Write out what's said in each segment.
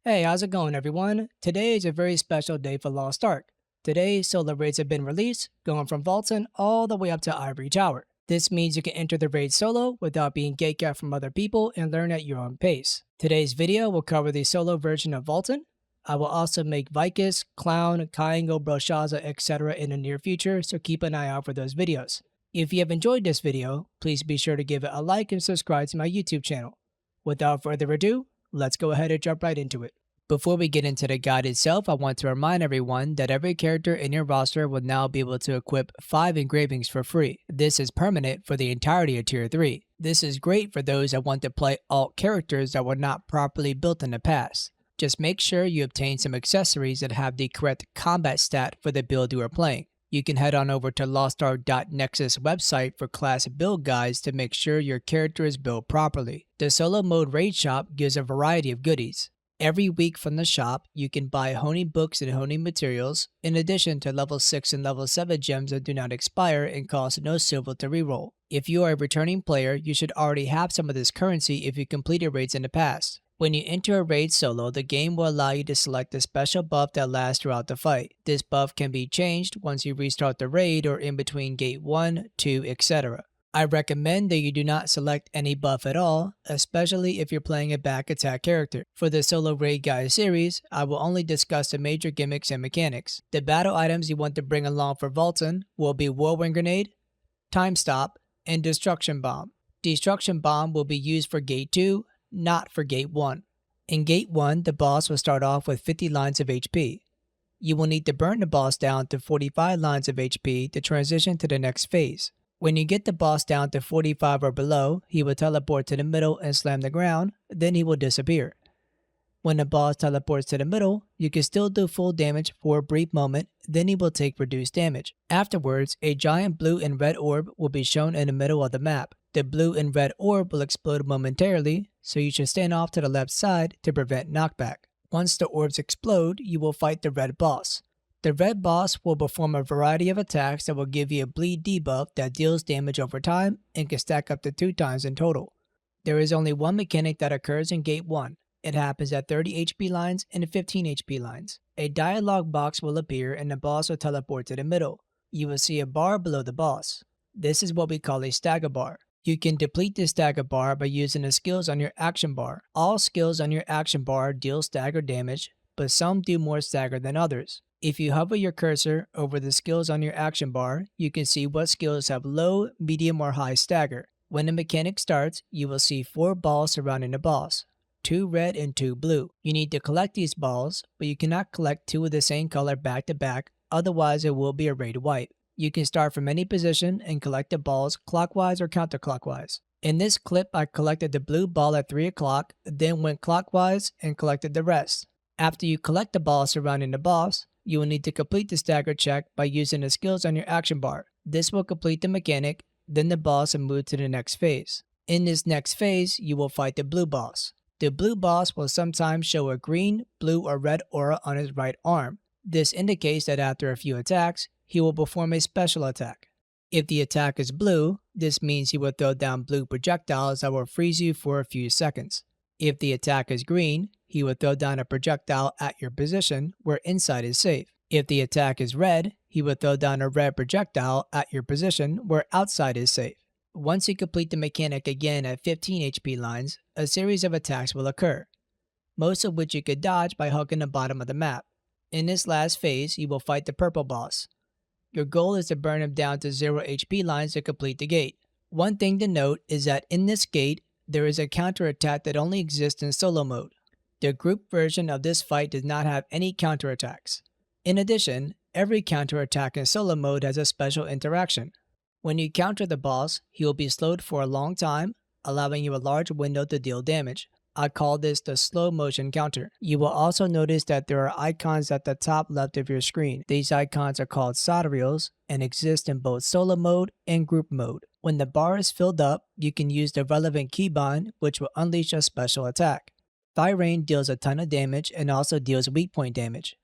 Hey, how's it going, everyone? Today is a very special day for Lost Ark. Today, solo raids have been released, going from Valtan all the way up to Ivory Tower. This means you can enter the raid solo without being gatekept from other people and learn at your own pace. Today's video will cover the solo version of Valtan. I will also make Vicus, Clown, Kaingo, Broshaza, etc. in the near future, so keep an eye out for those videos. If you have enjoyed this video, please be sure to give it a like and subscribe to my YouTube channel. Without further ado, let's go ahead and jump right into it. Before we get into the guide itself, I want to remind everyone that every character in your roster will now be able to equip 5 engravings for free. This is permanent for the entirety of Tier 3. This is great for those that want to play alt characters that were not properly built in the past. Just make sure you obtain some accessories that have the correct combat stat for the build you are playing. You can head on over to lostark.nexus website for class build guides to make sure your character is built properly. The Solo Mode Raid Shop gives a variety of goodies. Every week from the shop, you can buy honing books and honing materials, in addition to level 6 and level 7 gems that do not expire and cost no silver to reroll. If you are a returning player, you should already have some of this currency if you completed raids in the past. When you enter a raid solo, the game will allow you to select a special buff that lasts throughout the fight. This buff can be changed once you restart the raid or in between gate 1, 2, etc. I recommend that you do not select any buff at all, especially if you're playing a back attack character. For the Solo Raid Guide series, I will only discuss the major gimmicks and mechanics. The battle items you want to bring along for Valtan will be Whirlwind Grenade, Time Stop, and Destruction Bomb. Destruction Bomb will be used for Gate 2, not for Gate 1. In Gate 1, the boss will start off with 50 lines of HP. You will need to burn the boss down to 45 lines of HP to transition to the next phase. When you get the boss down to 45 or below, he will teleport to the middle and slam the ground, then he will disappear. When the boss teleports to the middle, you can still do full damage for a brief moment, then he will take reduced damage. Afterwards, a giant blue and red orb will be shown in the middle of the map. The blue and red orb will explode momentarily, so you should stand off to the left side to prevent knockback. Once the orbs explode, you will fight the red boss. The red boss will perform a variety of attacks that will give you a bleed debuff that deals damage over time and can stack up to 2 times in total. There is only one mechanic that occurs in Gate 1. It happens at 30 HP lines and 15 HP lines. A dialog box will appear and the boss will teleport to the middle. You will see a bar below the boss. This is what we call a stagger bar. You can deplete this stagger bar by using the skills on your action bar. All skills on your action bar deal stagger damage, but some do more stagger than others. If you hover your cursor over the skills on your action bar, you can see what skills have low, medium, or high stagger. When the mechanic starts, you will see 4 balls surrounding the boss, 2 red and 2 blue. You need to collect these balls, but you cannot collect 2 of the same color back to back, otherwise it will be a raid wipe. You can start from any position and collect the balls clockwise or counterclockwise. In this clip, I collected the blue ball at 3 o'clock, then went clockwise and collected the rest. After you collect the balls surrounding the boss, you will need to complete the stagger check by using the skills on your action bar. This will complete the mechanic, then the boss will move to the next phase. In this next phase, you will fight the blue boss. The blue boss will sometimes show a green, blue, or red aura on his right arm. This indicates that after a few attacks, he will perform a special attack. If the attack is blue, this means he will throw down blue projectiles that will freeze you for a few seconds. If the attack is green, he will throw down a projectile at your position where inside is safe. If the attack is red, he will throw down a red projectile at your position where outside is safe. Once you complete the mechanic again at 15 HP lines, a series of attacks will occur, most of which you could dodge by hugging the bottom of the map. In this last phase, you will fight the purple boss. Your goal is to burn him down to 0 HP lines to complete the gate. One thing to note is that in this gate, there is a counterattack that only exists in solo mode. The group version of this fight does not have any counterattacks. In addition, every counterattack in solo mode has a special interaction. When you counter the boss, he will be slowed for a long time, allowing you a large window to deal damage. I call this the slow motion counter. You will also notice that there are icons at the top left of your screen. These icons are called sidereals and exist in both solo mode and group mode. When the bar is filled up, you can use the relevant keybind, which will unleash a special attack. Thyrain deals a ton of damage and also deals weak point damage.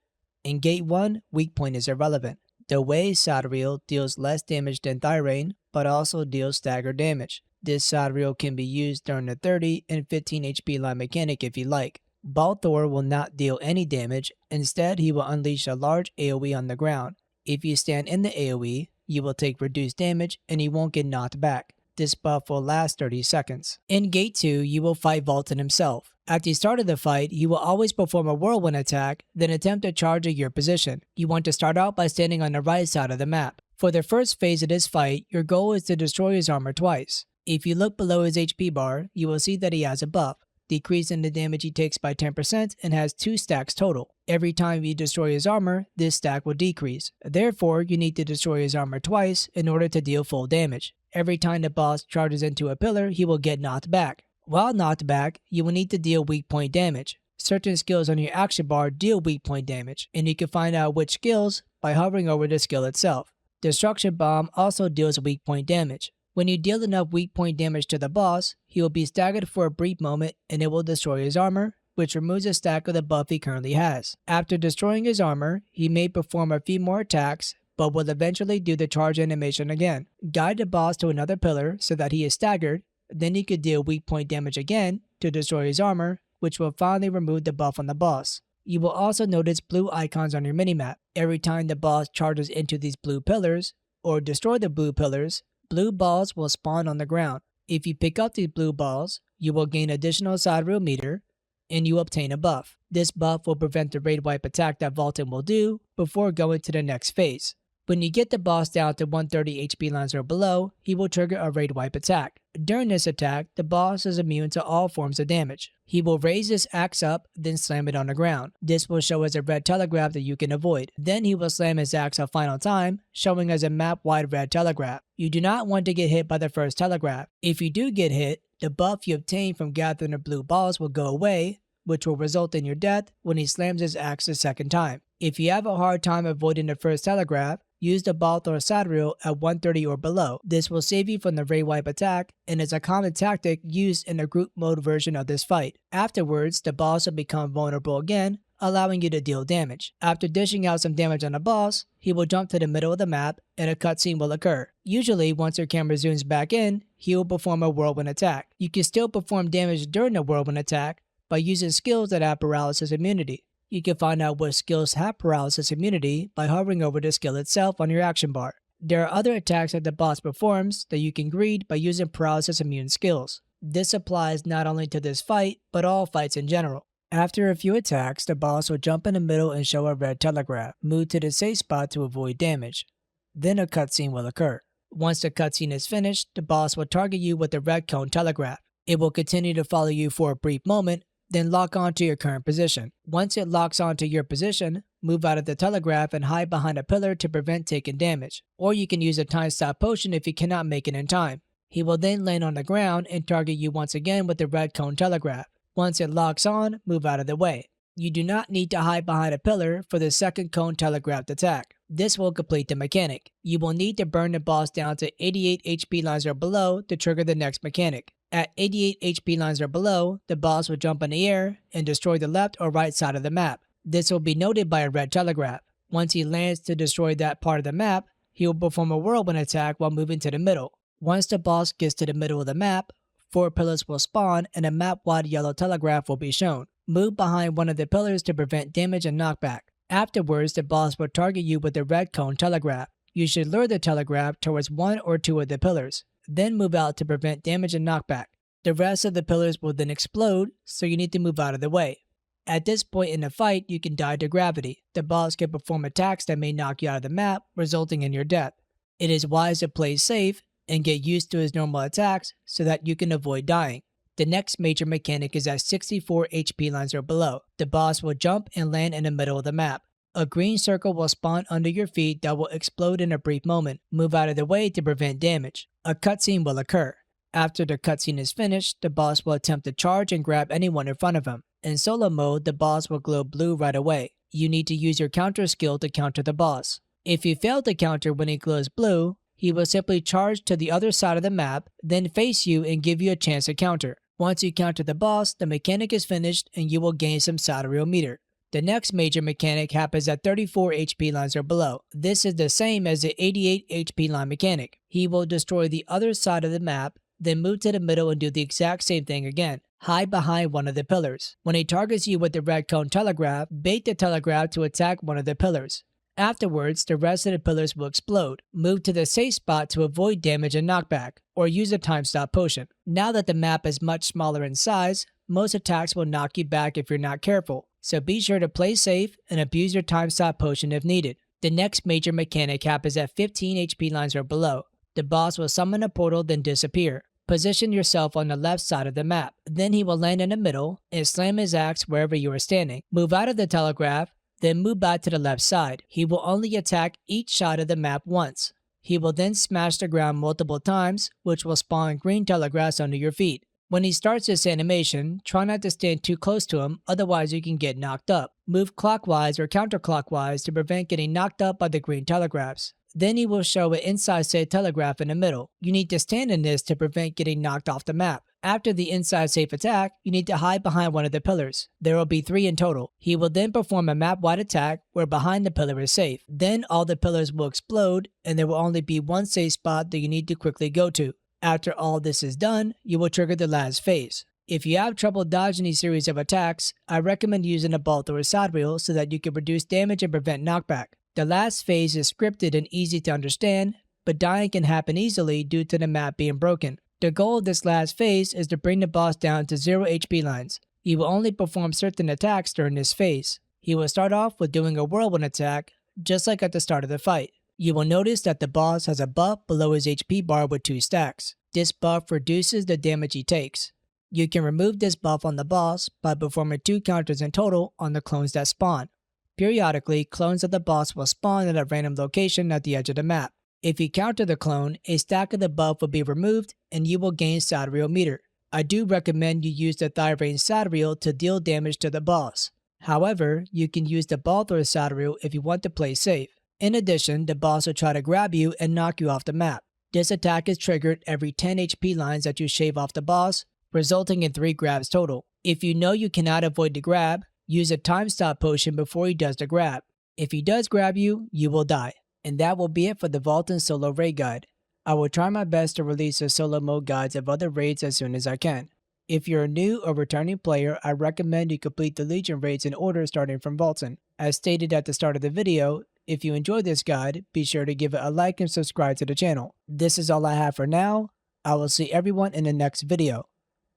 In Gate 1, weak point is irrelevant. The Way sidereel deals less damage than Thyrain, but also deals stagger damage. This sidereel can be used during the 30 and 15 HP line mechanic if you like. Balthor will not deal any damage, instead he will unleash a large AoE on the ground. If you stand in the AoE, you will take reduced damage and he won't get knocked back. This buff will last 30 seconds. In Gate 2, you will fight Valtan himself. At the start of the fight, he will always perform a whirlwind attack, then attempt to charge at your position. You want to start out by standing on the right side of the map. For the first phase of this fight, your goal is to destroy his armor twice. If you look below his HP bar, you will see that he has a buff, decreasing the damage he takes by 10% and has 2 stacks total. Every time you destroy his armor, this stack will decrease. Therefore, you need to destroy his armor twice in order to deal full damage. Every time the boss charges into a pillar, he will get knocked back. While knocked back, you will need to deal weak point damage. Certain skills on your action bar deal weak point damage, and you can find out which skills by hovering over the skill itself. Destruction Bomb also deals weak point damage. When you deal enough weak point damage to the boss, he will be staggered for a brief moment and it will destroy his armor, which removes a stack of the buff he currently has. After destroying his armor, he may perform a few more attacks, but will eventually do the charge animation again. Guide the boss to another pillar so that he is staggered, then he could deal weak point damage again to destroy his armor, which will finally remove the buff on the boss. You will also notice blue icons on your minimap. Every time the boss charges into these blue pillars, or destroy the blue pillars, blue balls will spawn on the ground. If you pick up these blue balls, you will gain additional side row meter, and you obtain a buff. This buff will prevent the raid wipe attack that Valtan will do before going to the next phase. When you get the boss down to 130 HP lines or below, he will trigger a raid wipe attack. During this attack, the boss is immune to all forms of damage. He will raise his axe up, then slam it on the ground. This will show as a red telegraph that you can avoid. Then he will slam his axe a final time, showing as a map-wide red telegraph. You do not want to get hit by the first telegraph. If you do get hit, the buff you obtain from gathering the blue balls will go away, which will result in your death when he slams his axe a second time. If you have a hard time avoiding the first telegraph, use the Balthor side reel at 130 or below. This will save you from the raid wipe attack and is a common tactic used in the group mode version of this fight. Afterwards, the boss will become vulnerable again, allowing you to deal damage. After dishing out some damage on the boss, he will jump to the middle of the map and a cutscene will occur. Usually, once your camera zooms back in, he will perform a whirlwind attack. You can still perform damage during the whirlwind attack by using skills that have paralysis immunity. You can find out what skills have paralysis immunity by hovering over the skill itself on your action bar. There are other attacks that the boss performs that you can greet by using paralysis immune skills. This applies not only to this fight, but all fights in general. After a few attacks, the boss will jump in the middle and show a red telegraph. Move to the safe spot to avoid damage. Then a cutscene will occur. Once the cutscene is finished, the boss will target you with the red cone telegraph. It will continue to follow you for a brief moment, then lock onto your current position. Once it locks onto your position, move out of the telegraph and hide behind a pillar to prevent taking damage. Or you can use a time stop potion if you cannot make it in time. He will then land on the ground and target you once again with the red cone telegraph. Once it locks on, move out of the way. You do not need to hide behind a pillar for the second cone telegraphed attack. This will complete the mechanic. You will need to burn the boss down to 88 HP lines or below to trigger the next mechanic. At 88 HP lines or below, the boss will jump in the air and destroy the left or right side of the map. This will be noted by a red telegraph. Once he lands to destroy that part of the map, he will perform a whirlwind attack while moving to the middle. Once the boss gets to the middle of the map, 4 pillars will spawn and a map-wide yellow telegraph will be shown. Move behind one of the pillars to prevent damage and knockback. Afterwards, the boss will target you with the red cone telegraph. You should lure the telegraph towards 1 or 2 of the pillars, then move out to prevent damage and knockback. The rest of the pillars will then explode, so you need to move out of the way. At this point in the fight, you can die to gravity. The boss can perform attacks that may knock you out of the map, resulting in your death. It is wise to play safe and get used to his normal attacks so that you can avoid dying. The next major mechanic is at 64 HP lines or below. The boss will jump and land in the middle of the map. A green circle will spawn under your feet that will explode in a brief moment. Move out of the way to prevent damage. A cutscene will occur. After the cutscene is finished, the boss will attempt to charge and grab anyone in front of him. In solo mode, the boss will glow blue right away. You need to use your counter skill to counter the boss. If you fail to counter when he glows blue, he will simply charge to the other side of the map, then face you and give you a chance to counter. Once you counter the boss, the mechanic is finished and you will gain some sidereal meter. The next major mechanic happens at 34 HP lines or below. This is the same as the 88 HP line mechanic. He will destroy the other side of the map, then move to the middle and do the exact same thing again. Hide behind one of the pillars. When he targets you with the red cone telegraph, bait the telegraph to attack one of the pillars. Afterwards, the rest of the pillars will explode. Move to the safe spot to avoid damage and knockback, or use a time stop potion. Now that the map is much smaller in size, most attacks will knock you back if you're not careful, so be sure to play safe and abuse your time stop potion if needed. The next major mechanic happens at 15 HP lines or below. The boss will summon a portal then disappear. Position yourself on the left side of the map. Then he will land in the middle and slam his axe wherever you are standing. Move out of the telegraph, then move back to the left side. He will only attack each side of the map once. He will then smash the ground multiple times, which will spawn green telegraphs under your feet. When he starts this animation, try not to stand too close to him, otherwise you can get knocked up. Move clockwise or counterclockwise to prevent getting knocked up by the green telegraphs. Then he will show an inside safe telegraph in the middle. You need to stand in this to prevent getting knocked off the map. After the inside safe attack, you need to hide behind one of the pillars. There will be 3 in total. He will then perform a map-wide attack where behind the pillar is safe. Then all the pillars will explode and there will only be one safe spot that you need to quickly go to. After all this is done, you will trigger the last phase. If you have trouble dodging these series of attacks, I recommend using a bolt or a side wheel so that you can reduce damage and prevent knockback. The last phase is scripted and easy to understand, but dying can happen easily due to the map being broken. The goal of this last phase is to bring the boss down to 0 HP lines. He will only perform certain attacks during this phase. He will start off with doing a whirlwind attack, just like at the start of the fight. You will notice that the boss has a buff below his HP bar with 2 stacks. This buff reduces the damage he takes. You can remove this buff on the boss by performing 2 counters in total on the clones that spawn. Periodically, clones of the boss will spawn at a random location at the edge of the map. If you counter the clone, a stack of the buff will be removed and you will gain side reel meter. I do recommend you use the thigh range side reel to deal damage to the boss. However, you can use the ball thrower side reel if you want to play safe. In addition, the boss will try to grab you and knock you off the map. This attack is triggered every 10 HP lines that you shave off the boss, resulting in 3 grabs total. If you know you cannot avoid the grab, use a time stop potion before he does the grab. If he does grab you, you will die. And that will be it for the Valtan solo raid guide. I will try my best to release the solo mode guides of other raids as soon as I can. If you're a new or returning player, I recommend you complete the Legion raids in order starting from Valtan. As stated at the start of the video, if you enjoyed this guide, be sure to give it a like and subscribe to the channel. This is all I have for now. I will see everyone in the next video.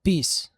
Peace.